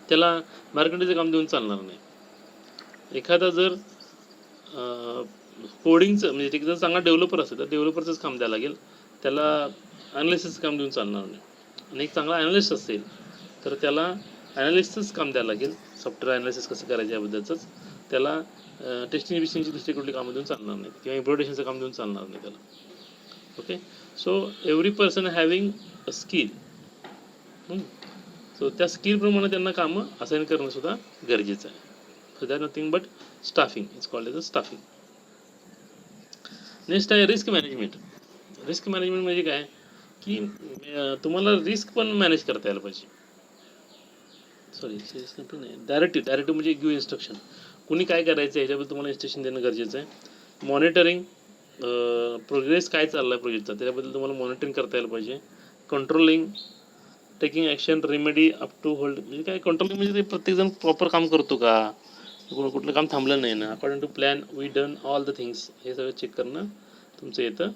त्याला मार्केटिंगचं काम देऊन चालणार नाही. एखादा जर कोडिंगचं म्हणजे जर चांगला डेव्हलपर असेल तर डेव्हलपरचंच काम द्यावं लागेल. त्याला ॲनालिसिसचं काम देऊन चालणार नाही. आणि एक चांगला ॲनालिस्ट असेल तर त्याला ॲनालिस्टचंच काम द्यावं लागेल. सॉफ्टवेअर ॲनालिसिस कसं करायचं याबद्दलचंच. त्याला टेस्टिंग बिस्टिंगची दुसरी कुठली कामं देऊन चालणार नाही किंवा इम्प्लिमेंटेशनचं काम देऊन चालणार नाही त्याला. Okay. So every person having a skill. So त्या स्किलप्रमाणे त्यांना कामं असाइन करणं सुद्धा गरजेचं आहे. So that nothing but staffing is called as a staffing. Next आहे रिस्क मॅनेजमेंट. रिस्क मॅनेजमेंट म्हणजे काय की तुम्हाला रिस्क पण मॅनेज करता यायला पाहिजे. नाही, डायरेक्टिव्ह म्हणजे गिव्ह इन्स्ट्रक्शन. कुणी काय करायचं याच्याबद्दल तुम्हाला इन्स्ट्रक्शन देणं गरजेचं आहे. मॉनिटरिंग, प्रोग्रेस काय चालला आहे प्रोजेक्टचा त्याच्याबद्दल तुम्हाला मॉनिटरिंग करता यायला पाहिजे. Controlling, taking action, remedy up to hold. म्हणजे काय कंट्रोलिंग म्हणजे ते प्रत्येकजण प्रॉपर काम करतो का, कुठलं काम थांबलं नाही ना, according to plan we done all the things, हे सगळं चेक करणं तुमचं येतं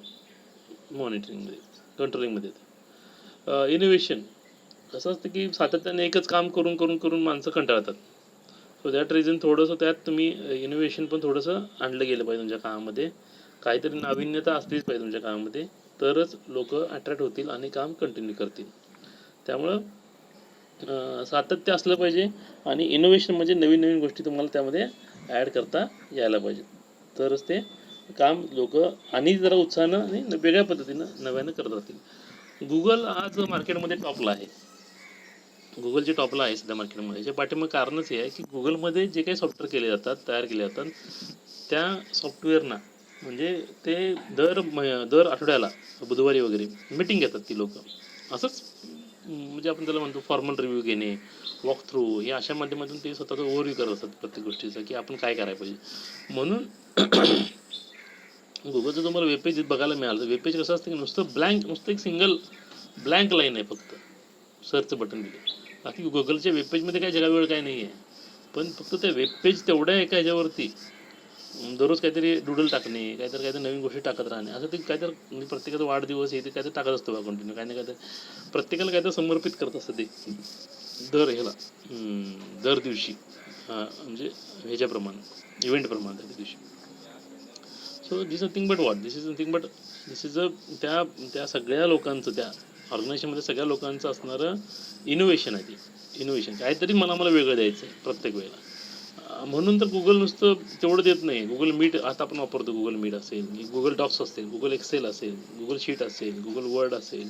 मॉनिटरिंगमध्ये, कंट्रोलिंगमध्ये येतं. इनोव्हेशन असं असतं की सातत्याने एकच काम करून करून करून माणसं कंटाळतात. सो दॅट रिझन थोडंसं त्यात तुम्ही इनोव्हेशन पण थोडंसं आणलं गेलं पाहिजे तुमच्या कामामध्ये. काहीतरी नाविन्यता असलीच पाहिजे तुमच्या कामामध्ये, तरच लोक अट्रॅक्ट होतील आणि काम कंटिन्यू करतील. त्यामुळं सातत्य असलं पाहिजे आणि इनोव्हेशन म्हणजे नवीन नवीन गोष्टी तुम्हाला त्यामध्ये ॲड करता यायला पाहिजे, तरच ते काम लोक आणि जरा उत्साहानं आणि वेगळ्या पद्धतीनं नव्यानं करत राहतील. गुगल आज मार्केटमध्ये टॉपला आहे. गुगलचे टॉपला आहे सध्या मार्केटमध्ये. याच्या पाठीमागं कारणच हे आहे की गुगलमध्ये जे काही सॉफ्टवेअर केले जातात, तयार केले जातात, त्या सॉफ्टवेअरना म्हणजे ते दर आठवड्याला बुधवारी वगैरे मीटिंग घेतात ती लोक. असंच म्हणजे आपण त्याला म्हणतो फॉर्मल रिव्ह्यू घेणे, वॉक थ्रू, हे अशा माध्यमातून ते स्वतःचा ओव्हरव्ह्यू करत असतात प्रत्येक गोष्टीचा की आपण काय करायला पाहिजे. म्हणून गुगलचं तुम्हाला वेबपेज बघायला मिळालं तर वेबपेज कसं असतं की नुसतं एक सिंगल ब्लँक लाईन आहे फक्त, सर्च बटन दिले. बाकी गुगलच्या वेबपेजमध्ये काय जगावेळ काय नाही आहे, पण फक्त त्या वेबपेज तेवढ्या एका ह्याच्यावरती दररोज काहीतरी डुडल टाकणे, काहीतरी नवीन गोष्टी टाकत राहणे, असं ते काहीतरी म्हणजे प्रत्येकाचा वाढदिवस हे ते काहीतरी टाकत असतो बा कंटिन्यू, काही ना काहीतरी प्रत्येकाला काहीतरी समर्पित करत असतं ते दर दर दिवशी, म्हणजे ह्याच्याप्रमाणे इव्हेंटप्रमाणे त्या दिवशी. So this nothing but this is त्या सगळ्या लोकांचं, त्या ऑर्गनायझेशनमध्ये सगळ्या लोकांचं असणारं इनोव्हेशन आहे. ती इनोव्हेशन काहीतरी मला वेगळं द्यायचं आहे प्रत्येक वेळेला. म्हणून तर गुगल नुसतं तेवढं देत नाही. गुगल मीट आता आपण वापरतो, गुगल मीट असेल, गुगल डॉक्स असेल, गुगल एक्सेल असेल, गुगल शीट असेल, गुगल वर्ड असेल,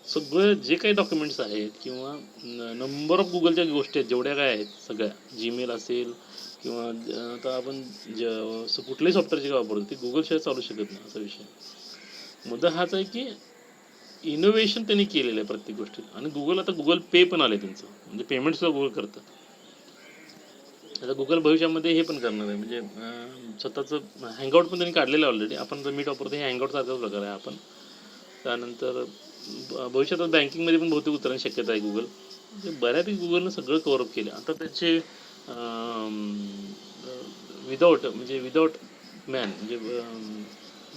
सगळं जे काही डॉक्युमेंट्स आहेत किंवा नंबर ऑफ गुगलच्या गोष्टी आहेत जेवढ्या काय आहेत सगळ्या, जीमेल असेल किंवा आता आपण कुठल्याही सॉफ्टवेअर जे वापरतो ते गुगलशिवाय चालू शकत नाही, असा विषय. मुद्दा हाच आहे की इनोव्हेशन त्यांनी केलेलं आहे प्रत्येक गोष्टीत. आणि गुगल आता गुगल पे पण आलं त्यांचं, म्हणजे पेमेंटसुद्धा गुगल करतं. आता गुगल भविष्यामध्ये हे पण करणार आहे, म्हणजे स्वतःचं हँगआउट पण त्यांनी काढलेलं आहे ऑलरेडी. आपण जर मीट वापरतो हे हँगआउट सारखाच प्रकार आहे आपण. त्यानंतर भविष्यात बँकिंगमध्ये पण बहुतेक उतरण्याची शक्यता आहे गुगल. म्हणजे बऱ्यापैकी गुगलनं सगळं कव्हरअप केलं. आता त्याचे विदाऊट मॅन म्हणजे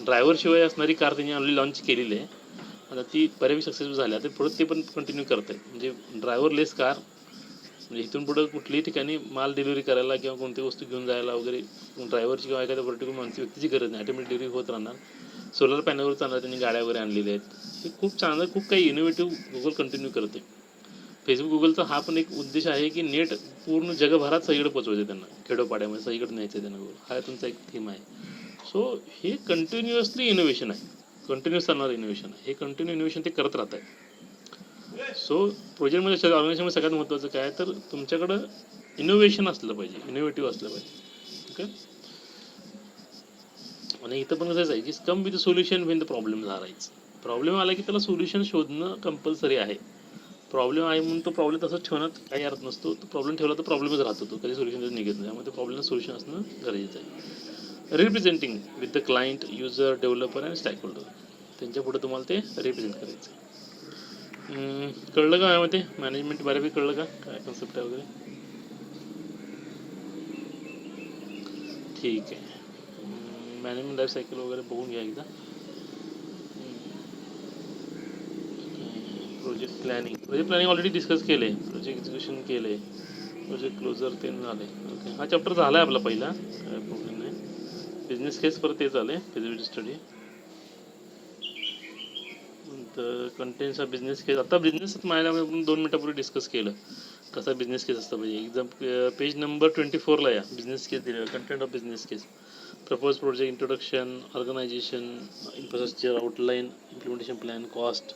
ड्रायव्हरशिवाय असणारी कार त्यांनी ऑलरेडी लॉन्च केलेली आहे. आता ती बऱ्यापैकी सक्सेसफुल झाली. आता पुढे ते पण कंटिन्यू करत आहेत, म्हणजे ड्रायव्हरलेस कार. म्हणजे इथून पुढं कुठल्याही ठिकाणी माल डिलिव्हरी करायला किंवा कोणती वस्तू घेऊन जायला वगैरे ड्रायव्हरची किंवा एखाद्या पर्टिक्युलर माणसी व्यक्तीची गरज नाही, ऑटोमॅटिक डिलिव्हरी होत राहणार. सोलर पॅनलवर चालणार त्यांनी गाड्या वगैरे आणलेल्या आहेत. हे खूप चांगलं, खूप काही इनोव्हेटिव्ह गुगल कंटिन्यू करते. फेसबुक गुगलचा हा पण एक उद्देश आहे की नेट पूर्ण जगभरात सगळीकडे पोचवायचं, त्यांना खेडोपाड्यामध्ये सगळीकडे न्यायचं त्यांना गुगल, हा त्यांचा एक थीम आहे. सो हे कंटिन्युअसली इनोव्हेशन आहे, कंटिन्युअस चालणारं इनोव्हेशन आहे. हे कंटिन्यू इनोव्हेशन ते करत राहत आहे. सो प्रोजेक्टमध्ये ऑर्गनायझेशनमध्ये सगळ्यात महत्त्वाचं काय तर तुमच्याकडं इनोव्हेशन असलं पाहिजे, इनोव्हेटिव्ह असलं पाहिजे. ओके. आणि इथं पण कसंच आहे की come with solution when the problem arise. Problem आला की त्याला सोल्युशन शोधणं कंपल्सरी आहे. प्रॉब्लेम आहे म्हणून तो प्रॉब्लेम तसंच ठेवण्यात काही अर्थ नसतो. तो प्रॉब्लेम ठेवला तर प्रॉब्लेमच राहतो, तो कधी सोल्युशन निघत नाही. त्यामुळे प्रॉब्लेम सोल्युशन असणं गरजेचं आहे. Representing with the client, user, developer and stack holder, त्यांच्या पुढे तुम्हाला ते रिप्रेझेंट करायचं. कळलं का यामध्ये मॅनेजमेंट बऱ्यापैकी कळलं का, काय कन्सेप्ट आहे वगैरे? ठीक आहे. मॅनेजमेंट लाईफ सायकल वगैरे बघून घ्या एकदा. प्रोजेक्ट प्लॅनिंग ऑलरेडी डिस्कस केलं आहे, प्रोजेक्ट एक्झिक्युशन केलं आहे, प्रोजेक्ट क्लोजर ते झालं आहे. ओके, हा चॅप्टर झाला आहे आपला पहिला, काय प्रॉब्लेम नाही. बिझनेस केस परत ते झालं आहे, फिजिबिलिटी स्टडी. तर कंटेंट्सचा बिझनेस केस, आता बिझनेस माझ्या 2 मिनटापूर्वी डिस्कस केलं कसा बिझनेस केस असतं पाहिजे. एक्झाम पेज नंबर 24ला या बिझनेस केस दिलेला, content of business case. Propose project, introduction, organisation, infrastructure, outline, implementation plan, cost,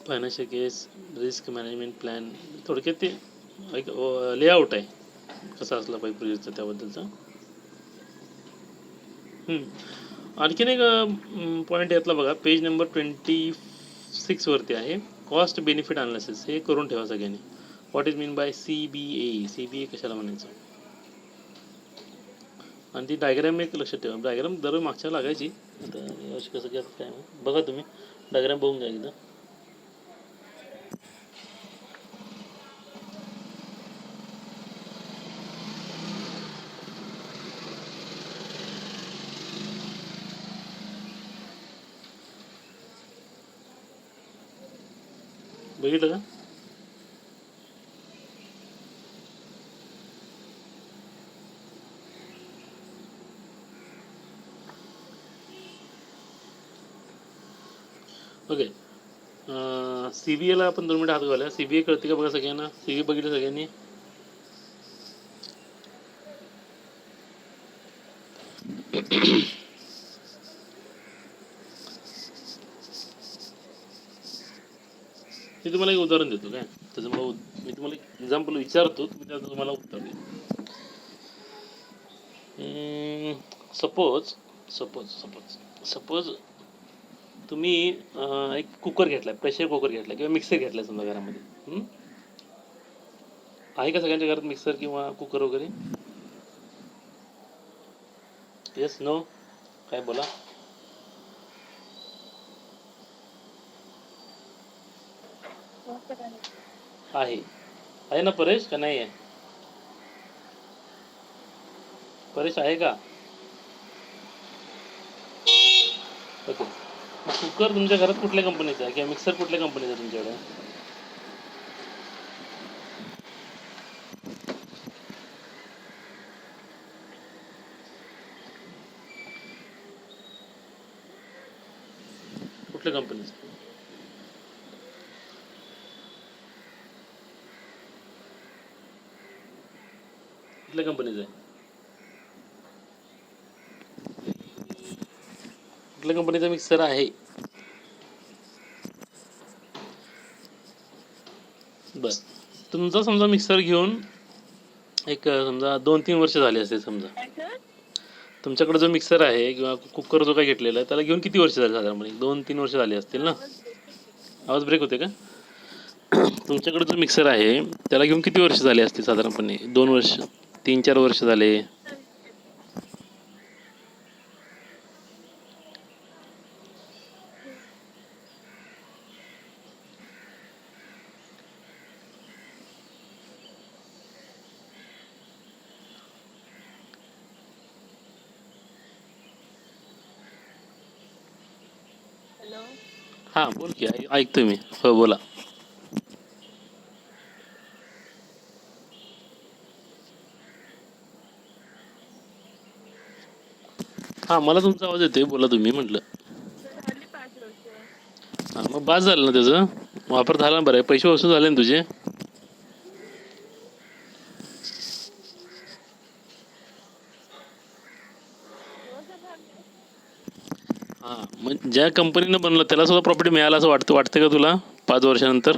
financial case, risk management plan. थोडक्यात ते एक लेआउट आहे कसा असला पाहिजे प्रोजेक्टचा, त्याबद्दलचा. आणखीन एक पॉईंट यातला बघा, पेज नंबर 26वरती आहे, कॉस्ट बेनिफिट अनालिसिस. हे करून ठेवा सगळ्यांनी. What is mean by CBA कशाला म्हणायचं. आणि ती डायग्राम एक लक्षात ठेवा. डायग्राम दर मागच्या लागायची, आता यावर्षी कसं काय काय बघा तुम्ही, डायग्राम बघून घ्या एकदा. बघितलं का? ओके. सी बी एला आपण 2 मिनिटं हात घालूया. सी बी ए कळते का बघा सगळ्यांना? सी बी ए बघितलं सगळ्यांनी? मी तुम्हाला एक उदाहरण देतो काय. त्याचं मला मी तुम्हाला एक एक्झाम्पल विचारतो, तुम्ही त्याचं तुम्हाला उत्तर द्या. सपोज सपोज सपोज सपोज तुम्ही एक कुकर घेतलाय, प्रेशर कुकर घेतलाय किंवा मिक्सर घेतलाय समजा घरामध्ये. आहे का सगळ्यांच्या घरात मिक्सर किंवा कुकर वगैरे? येस नो काय बोला. आहे आहे ना परेश, का नाही आहे? परेश आहे का? ओके. कुकर तुमच्या घरात कुठल्या कंपनीचा आहे किंवा मिक्सर कुठल्या कंपनीचा आहे तुमच्याकडे? कुठल्या कंपनीचा? कुठल्या कंपनीचा आहे? कुठल्या कंपनीचा मिक्सर आहे? बर, तुमचा समजा मिक्सर घेऊन एक समजा 2-3 वर्ष झाले असते समजा. तुमच्याकडे जो मिक्सर आहे किंवा कुकर जो काही घेतलेला आहे त्याला घेऊन किती वर्ष झाले साधारणपणे? 2-3 वर्ष झाले असतील ना. आवाज ब्रेक होते का? तुमच्याकडे जो मिक्सर आहे त्याला घेऊन किती वर्ष झाले असतील साधारणपणे? 2 वर्ष, 3-4 वर्ष झाले? हां बोल की, ऐकतोय मी. हो बोला. हां मला तुमचा आवाज येतोय, बोला तुम्ही म्हटलं. हां मग बास झालं ना त्याचं, वापर झाला ना. बरं आहे, पैसे वसूल झाले ना तुझे? हां मग ज्या कंपनीनं बनलं त्याला सुद्धा प्रॉफिट मिळाला असं वाटतं का तुला 5 वर्षानंतर?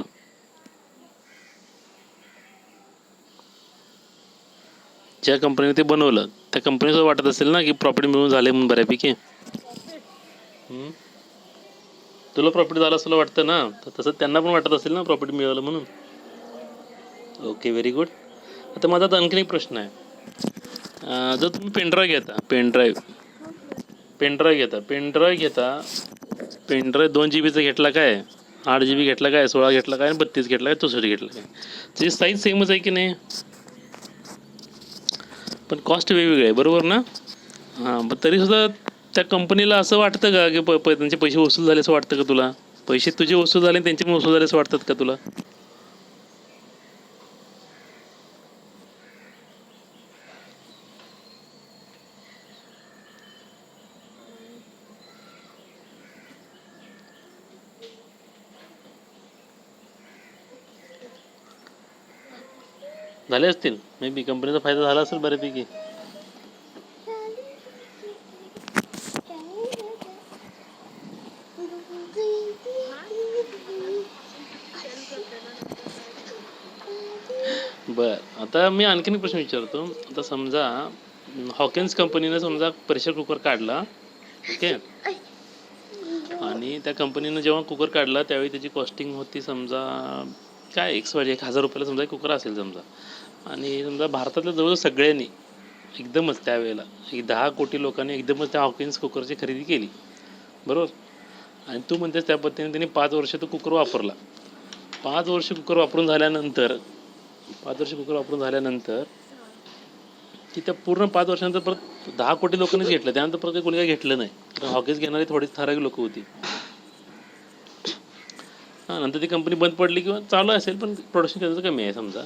ज्या कंपनीने ते बनवलं त्या कंपनीचं वाटत असेल ना की प्रॉफिट मिळून झाले म्हणून बऱ्यापैकी. तुला प्रॉफिट झालं असं वाटतं ना, तर तसं त्यांना पण वाटत असेल ना प्रॉफिट मिळालं म्हणून. Okay very good. आता माझा आता आणखीन एक प्रश्न आहे. जर तुम्ही पेनड्राईव्ह घेता, पेनड्राईव्ह 2 GB घेतला काय, 8 GB घेतला काय, 16 घेतला काय, 32 घेतला काय, 64 घेतला काय, त्याची साईज सेमच आहे की नाही? पण कॉस्ट वेगवेगळी आहे, बरोबर ना? हां पण तरीसुद्धा त्या कंपनीला असं वाटतं का की त्यांचे पैसे वसूल झाले असं वाटतं का तुला? पैसे तुझे वसूल झाले त्यांचे पण वसूल झाले असं वाटतात का तुला? झाले असतील, मे बी कंपनीचा फायदा झाला असेल बऱ्यापैकी. बर, आता मी आणखीन एक प्रश्न विचारतो. आता समजा हॉकिन्स कंपनीने समजा प्रेशर कुकर काढला, ओके, आणि त्या कंपनीनं जेव्हा कुकर काढला त्यावेळी त्याची कॉस्टिंग होती समजा काय, 1,000 रुपयाला समजा एक कुकर असेल समजा. आणि समजा भारतातल्या जवळ सगळ्यांनी एकदमच त्यावेळेला 10 कोटी लोकांनी एकदमच त्या हॉकिन्स कुकरची खरेदी केली, बरोबर. आणि तू म्हणतेस त्या पद्धतीने त्यांनी 5 वर्ष तो कुकर वापरला. 5 वर्ष कुकर वापरून झाल्यानंतर 5 वर्ष कुकर वापरून झाल्यानंतर की त्या पूर्ण 5 वर्षानंतर परत 10 कोटी लोकांनीच घेतलं, त्यानंतर परत कोणी काही घेतलं नाही. तर हॉकीज घेणारी थोडी ठराविक लोक होती. हां नंतर ती कंपनी बंद पडली किंवा चालू असेल पण प्रोडक्शन त्याचं कमी आहे समजा,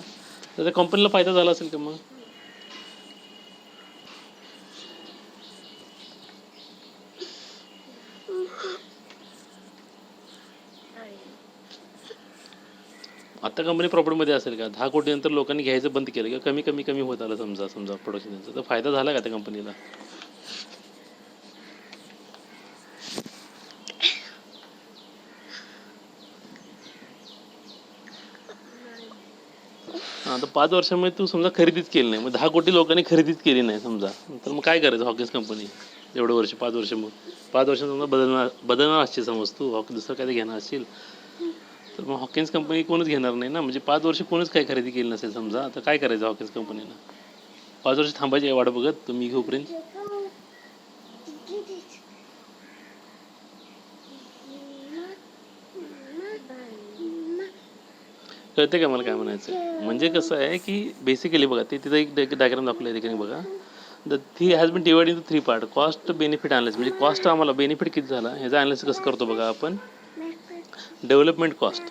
तर त्या कंपनीला फायदा झाला असेल का मग? आता कंपनी प्रॉफिटमध्ये असेल का? 10 कोटी नंतर लोकांनी घ्यायचं बंद केलं किंवा कमी कमी कमी होत आलं समजा प्रोडक्शन त्यांचं, तर फायदा झाला का त्या कंपनीला? हां, तर 5 वर्षामध्ये तू समजा खरेदीच केली नाही, मग 10 कोटी लोकांनी खरेदीच केली नाही समजा, तर मग काय करायचं हॉकिन्स कंपनी एवढं वर्ष 5 वर्ष? मग 5 वर्षात समजा बदलणार असशील समज तू, दुसरं काय घेणार असशील, तर मग हॉकिन्स कंपनी कोणच घेणार नाही ना. म्हणजे 5 वर्ष कोणच काय खरेदी केली नसेल समजा, तर काय करायचं हॉकिन्स कंपनीनं? 5 वर्ष थांबायची वाट बघत तुम्ही घेऊपर्यंत? कळते का मला काय म्हणायचं? म्हणजे कसं आहे की बेसिकली बघा, ते तिथं एक डायग्राम दाखवलं आहे ठिकाणी बघा. The three has been divide in 3 part. Cost benefit analysis, म्हणजे कॉस्ट आम्हाला बेनिफिट किती झाला ह्याचं अनालिसिस कसं करतो बघा आपण. डेव्हलपमेंट कॉस्ट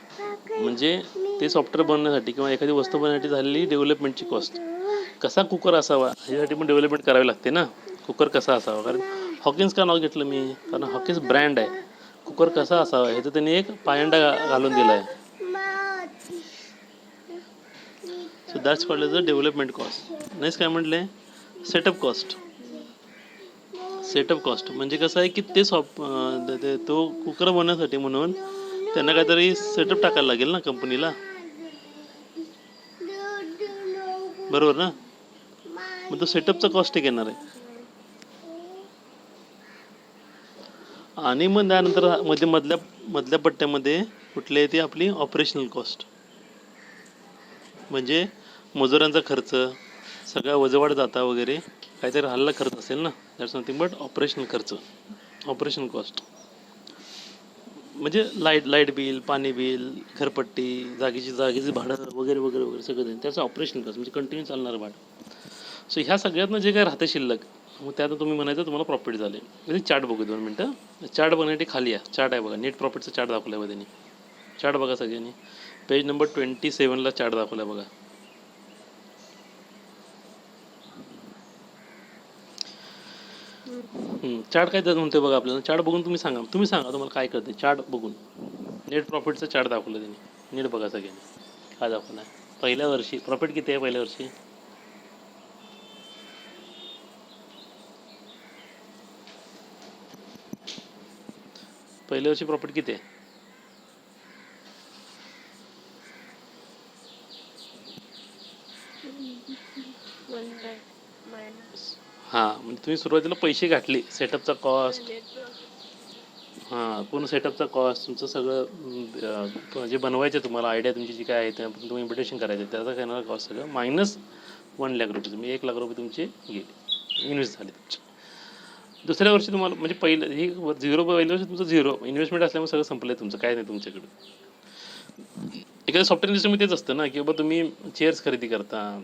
म्हणजे ते सॉफ्टवेअर बनवण्यासाठी किंवा एखादी वस्तू बनवण्यासाठी झालेली डेव्हलपमेंटची कॉस्ट. कसा कुकर असावा ह्यासाठी पण डेव्हलपमेंट करावी लागते ना. कुकर कसा असावा, कारण हॉकिन्स का नाव घेतलं मी, कारण हॉकिन्स ब्रँड आहे. कुकर कसा असावा ह्याचं त्यांनी एक पायंडा घालून दिला आहे. So that's called as a development cost. Next काय म्हटले? Setup cost. सेटअप कॉस्ट म्हणजे कसं आहे की ते तो कुकर बनवण्यासाठी म्हणून त्यांना काहीतरी सेटअप टाकायला लागेल ना कंपनीला, बरोबर ना. मग तो सेटअपचा कॉस्ट एक येणार आहे. आणि मग त्यानंतर मधल्या पट्ट्यामध्ये कुठली आहे ती आपली ऑपरेशनल कॉस्ट, म्हणजे मजुरांचा खर्च, सगळा वजवाट जाता वगैरे काहीतरी हल्ला खर्च असेल ना, दॅट्स नथिंग बट ऑपरेशनल खर्च, ऑपरेशनल कॉस्ट. म्हणजे लाईट बिल, पाणी बिल, घरपट्टी, जागेची भाडं वगैरे वगैरे वगैरे सगळं त्याचं ऑपरेशनल कॉस्ट, म्हणजे कंटिन्यू चालणारं भाडं. सो ह्या सगळ्यातनं जे काय राहतं शिल्लक, मग त्यात तुम्ही म्हणायचं तुम्हाला प्रॉफिट झाले. म्हणजे चार्ट बघू 2 मिनटं. चार्ट बघण्यासाठी खाली आहे, चार्ट आहे बघा, नेट प्रॉफिटचा चार्ट दाखवला आहे त्यांनी. चार्ट बघा सगळ्यांनी, पेज नंबर 27ला चार्ट दाखवला आहे बघा. चार्ट काय म्हणतोय बघा आपल्याला. चार्ट बघून तुम्ही सांगा तुम्हाला काय कळते चार्ट बघून. नेट प्रॉफिटचा चार्ट दाखवला त्यांनी, नीट बघा सगळ्यांनी काय दाखवला आहे. पहिल्या वर्षी प्रॉफिट किती आहे? पहिल्या वर्षी प्रॉफिट किती आहे? हां, म्हणजे तुम्ही सुरुवातीला पैसे घातले, सेटअपचा कॉस्ट, हां पूर्ण सेटअपचा कॉस्ट तुमचं सगळं जे बनवायचं तुम्हाला आयडिया तुमची जी काय आहे त्या तुम्ही इम्प्लिमेंटेशन करायचं त्याचा काय येणार कॉस्ट सगळं मायनस 1 लाख रुपये. तुम्ही 1 लाख रुपये तुमचे गेले, इन्व्हेस्ट झाले तुमचे. दुसऱ्या वर्षी तुम्हाला म्हणजे पहिलं ही झिरो, पहिल्या वर्षी तुमचं झिरो इन्व्हेस्टमेंट असल्यामुळे सगळं संपलं आहे तुमचं, काय नाही तुमच्याकडे. एखाद्या सॉफ्टवेअर इंडस्ट्रीमध्ये तेच असतं ना की बाबा तुम्ही चेअर्स खरेदी करता,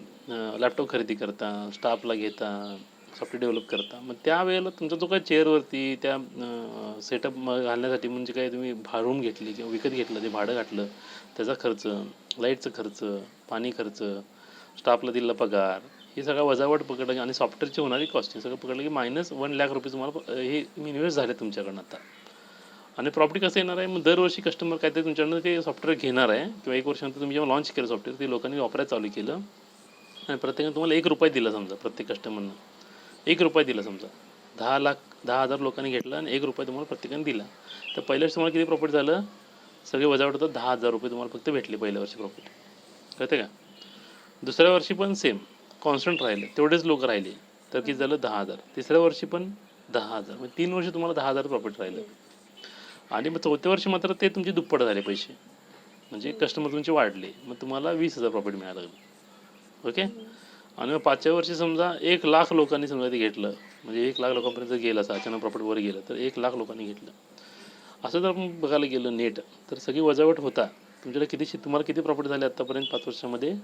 लॅपटॉप खरेदी करता, स्टाफला घेता, सॉफ्टवेअर डेव्हलप करता. मग त्यावेळेला तुमचा जो काय चेअरवरती त्या सेटअप घालण्यासाठी म्हणजे काय तुम्ही रूम घेतली किंवा विकत घेतलं, ते भाडं घातलं, त्याचा खर्च, लाईटचा खर्च, पाणी खर्च, स्टाफला दिला पगार, हे सगळं वजावट पकडलं आणि सॉफ्टवेअरची होणारी कॉस्ट सगळं पकडलं की मायनस 1 लाख रुपये तुम्हाला हे इन्व्हेस्ट झाले तुमच्याकडनं आता. आणि प्रॉफिट कसं येणार आहे? मग दरवर्षी कस्टमर काहीतरी तुमच्याकडनं ते सॉफ्टवेअर घेणार आहे किंवा 1 वर्षानंतर तुम्ही जेव्हा लॉन्च केलं सॉफ्टवेअर, ते लोकांनी वापरायला चालू केलं आणि प्रत्येकाने तुम्हाला 1 रुपया दिला समजा, प्रत्येक कस्टमरनं 1 रुपया दिला समजा. 10,000 लोकांनी घेतला आणि 1 रुपया तुम्हाला प्रत्येकाने दिला, तर पहिल्या वर्षी तुम्हाला किती प्रॉफिट झालं? सगळे वजावट होतं 10,000 रुपये तुम्हाला फक्त भेटले पहिल्या वर्षी प्रॉफिट, कळते का. दुसऱ्या वर्षी पण सेम कॉन्स्टंट राहिले, तेवढेच लोक राहिले, तर किती झालं? 10,000. तिसऱ्या वर्षी पण 10,000, म्हणजे 3 वर्षी तुम्हाला 10,000 प्रॉफिट राहिलं. आणि मग 4थ्या वर्षी मात्र ते तुमचे दुप्पट झाले पैसे, म्हणजे कस्टमर तुमचे वाढले, मग तुम्हाला 20,000 प्रॉफिट मिळालं. ओके. आणि मग 5व्या वर्षी समजा 1 लाख लोकांनी समजा ते घेतलं, म्हणजे 1 लाख लोकांपर्यंत गेलं, असं अचानक प्रॉफिट वर गेलं तर 1 लाख लोकांनी घेतलं. असं जर आपण बघायला गेलं नेट, तर सगळी वजावट होता तुमच्याकडे तुम्हाला किती प्रॉफिट झाले आत्तापर्यंत 5 वर्षामध्ये?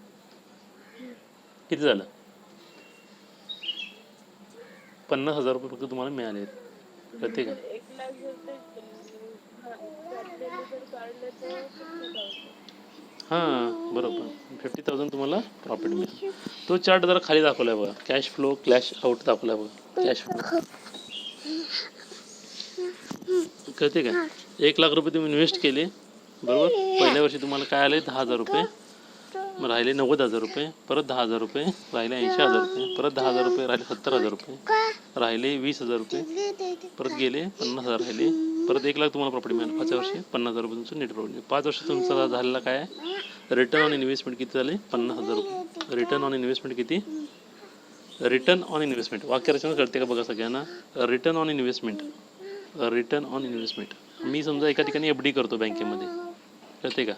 किती झालं? 50,000 रुपये फक्त तुम्हाला मिळाले, कळते का. हां बरोबर, 50,000 तुम्हाला प्रॉफिट मिळेल. तो चार्ट जरा खाली दाखवला आहे बघा, कॅश फ्लो कॅश आउट दाखवला आहे बघा, कॅश फ्लो, कळते का. 1 लाख रुपये तुम्ही इन्व्हेस्ट केले, बरोबर. पहिल्या वर्षी तुम्हाला काय आले 10,000 रुपये, मग राहिले 90,000 रुपये, परत 10,000 रुपये, राहिले 80,000 रुपये, परत 10,000 रुपये, राहिले 70,000 रुपये, राहिले 20,000 रुपये, परत गेले 50,000 राहिले, परत 1,00,000 तुम्हाला प्रॉपर्टी मिळाली 5 वर्षी, 50,000 रुपये तुमचं नेट प्रॉपर्टी. 5 वर्ष तुमचा झालेला काय आहे, रिटर्न ऑन इन्व्हेस्टमेंट किती झाले, 50,000 रुपये. रिटर्न ऑन इन्व्हेस्टमेंट किती, रिटर्न ऑन इन्व्हेस्टमेंट, वाक्यरचना कळते का बघा सगळ्यांना. Return on investment, return on investment. मी समजा एका ठिकाणी FD करतो बँकेमध्ये, कळते का.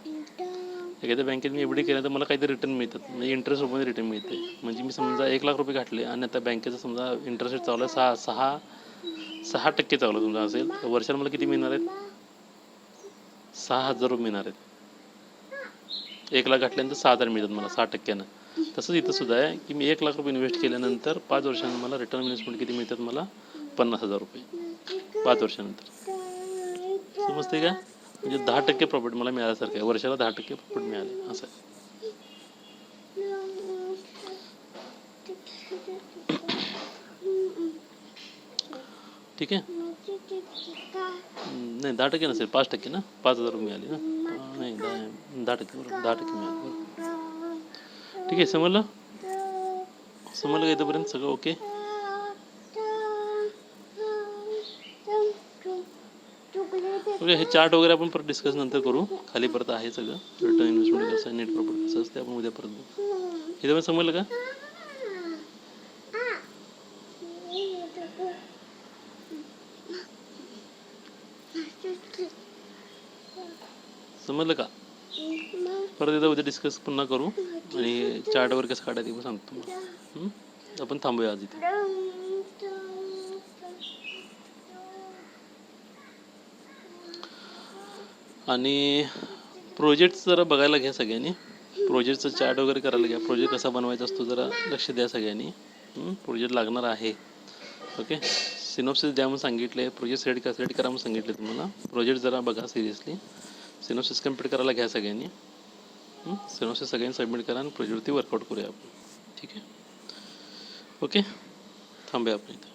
एखाद्या बँकेत मी FD केलं तर मला काहीतरी रिटर्न मिळतात, म्हणजे इंटरेस्ट रुपये रिटर्न मिळते. म्हणजे मी समजा 1,00,000 रुपये घातले आणि आता बँकेचं समजा इंटरेस्ट रेट चालू आहे 6% चालू आहे समजा असेल, तर वर्षाला मला किती मिळणार आहेत, 6,000 रुपये मिळणार आहेत. 1,00,000 घातल्यानंतर 6,000 मिळतात मला 6%. तसंच इथं सुद्धा आहे की मी 1,00,000 रुपये इन्व्हेस्ट केल्यानंतर 5 वर्षांनी मला रिटर्न इन्व्हेस्टमेंट किती मिळतात, मला 50,000 रुपये 5 वर्षानंतर. समजते का. म्हणजे 10% प्रॉफिट मला मिळाल्यासारखं आहे, वर्षाला 10% प्रॉफिट मिळाले असं आहे. ठीक आहे. नाही 10% नसेल, 5% ना, 5,000 रुपये मिळाले ना, नाही 10% बरोबर, 10% मिळाले बरोबर. ठीक आहे. समजलं का इथंपर्यंत सगळं ओके. ओके. हे चार्ट वगैरे आपण परत डिस्कस नंतर करू, खाली परत आहे सगळं, रिटर्न इन्व्हेस्टमेंट कसं आहे, नेट प्रॉफिट कसं असते, आपण उद्या परत बघू. इथं पण समजलं का. समजलं का. परत एकदा उद्या डिस्कस पुन्हा करू आणि चार्ट वगैरे कसं काढायचं ते सांगतो तुम्हाला. आपण थांबूया आज इथे. आणि प्रोजेक्ट जरा बघायला घ्या सगळ्यांनी, प्रोजेक्टचं चार्ट वगैरे करायला घ्या. प्रोजेक्ट कसा बनवायचा असतो जरा लक्ष द्या सगळ्यांनी. प्रोजेक्ट लागणार आहे. ओके. सिनॉप्सिस द्या म्हणून सांगितले, प्रोजेक्ट रेडी करा म्हणून सांगितले तुम्हाला. प्रोजेक्ट जरा बघा सिरियसली. सिनॉप्सिस कम्प्लीट करायला घ्या सगळ्यांनी. सिनॉप्सिस सगळ्यांनी सबमिट करा आणि प्रोजेक्टवरती वर्कआउट करूया आपण. ठीक आहे. ओके. थांबूया आपण इथे.